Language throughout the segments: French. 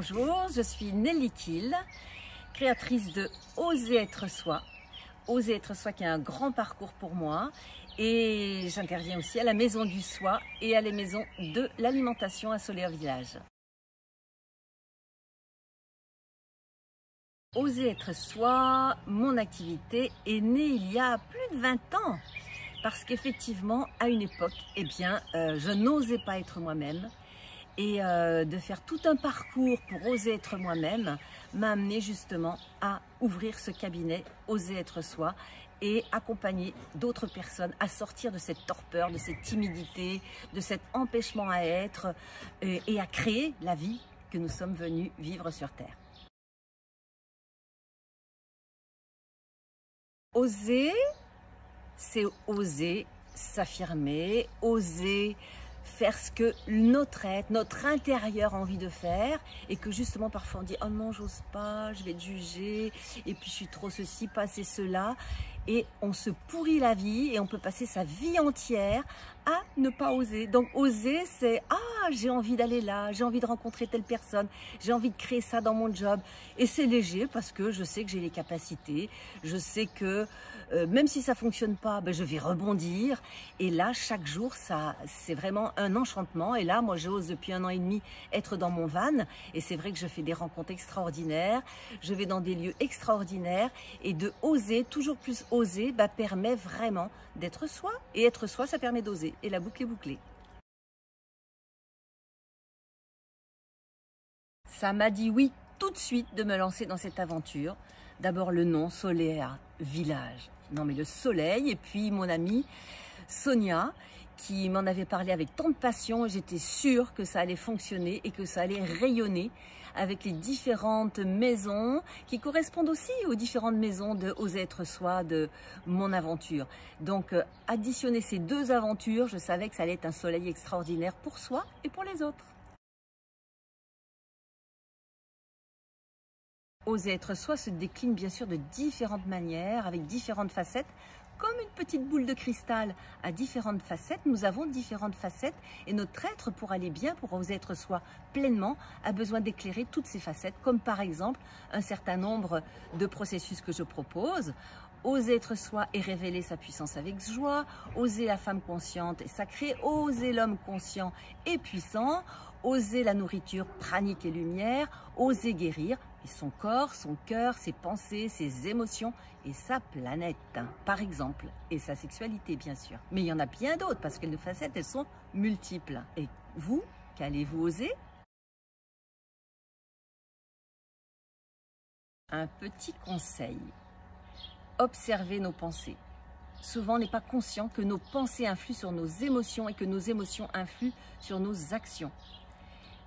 Bonjour, je suis Nelly Kiel, créatrice de Oser être soi. Oser être soi qui a un grand parcours pour moi et j'interviens aussi à la Maison du Soi et à la Maison de l'Alimentation à Soleil-Village. Oser être soi, mon activité est née il y a plus de 20 ans parce qu'effectivement à une époque, je n'osais pas être moi-même. Et de faire tout un parcours pour oser être moi-même m'a amené justement à ouvrir ce cabinet Oser être soi et accompagner d'autres personnes à sortir de cette torpeur, de cette timidité, de cet empêchement à être et à créer la vie que nous sommes venus vivre sur Terre. Oser, c'est oser s'affirmer, oser faire ce que notre être, notre intérieur a envie de faire et que justement parfois on dit « Oh non, j'ose pas, je vais te juger et puis je suis trop ceci, pas assez cela » et on se pourrit la vie et on peut passer sa vie entière à ne pas oser. Donc oser, c'est « Ah, j'ai envie d'aller là, j'ai envie de rencontrer telle personne, j'ai envie de créer ça dans mon job » et c'est léger parce que je sais que j'ai les capacités, je sais que même si ça fonctionne pas, je vais rebondir et là chaque jour c'est vraiment un enchantement. Et là moi j'ose depuis 1 an et demi être dans mon van et c'est vrai que je fais des rencontres extraordinaires, je vais dans des lieux extraordinaires et de oser, toujours plus oser, permet vraiment d'être soi et être soi ça permet d'oser et la boucle est bouclée. Ça m'a dit oui tout de suite de me lancer dans cette aventure. D'abord le nom Soleil-Village. Non mais le soleil et puis mon amie Sonia qui m'en avait parlé avec tant de passion. J'étais sûre que ça allait fonctionner et que ça allait rayonner avec les différentes maisons qui correspondent aussi aux différentes maisons de Oser être soi, de mon aventure. Donc additionner ces deux aventures, je savais que ça allait être un soleil extraordinaire pour soi et pour les autres. Oser être soi se décline bien sûr de différentes manières, avec différentes facettes. Comme une petite boule de cristal a différentes facettes, nous avons différentes facettes et notre être pour aller bien, pour oser être soi pleinement, a besoin d'éclairer toutes ces facettes, comme par exemple un certain nombre de processus que je propose. Oser être soi et révéler sa puissance avec joie, oser la femme consciente et sacrée, oser l'homme conscient et puissant, oser la nourriture pranique et lumière, oser guérir et son corps, son cœur, ses pensées, ses émotions et sa planète, par exemple, et sa sexualité bien sûr. Mais il y en a bien d'autres parce que nos facettes, elles sont multiples. Et vous, qu'allez-vous oser? Un petit conseil. Observer nos pensées. Souvent, on n'est pas conscient que nos pensées influent sur nos émotions et que nos émotions influent sur nos actions.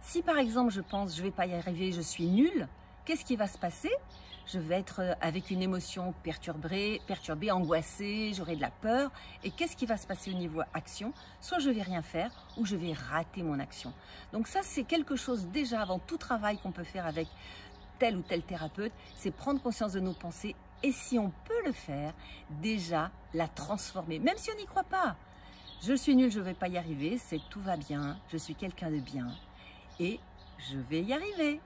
Si par exemple, je pense, je ne vais pas y arriver, je suis nulle, qu'est-ce qui va se passer? Je vais être avec une émotion perturbée, angoissée, j'aurai de la peur. Et qu'est-ce qui va se passer au niveau action? Soit je ne vais rien faire ou je vais rater mon action. Donc ça, c'est quelque chose déjà avant tout travail qu'on peut faire avec tel ou tel thérapeute, c'est prendre conscience de nos pensées. Et si on peut le faire, déjà la transformer, même si on n'y croit pas. Je suis nulle, je ne vais pas y arriver, c'est tout va bien, je suis quelqu'un de bien et je vais y arriver.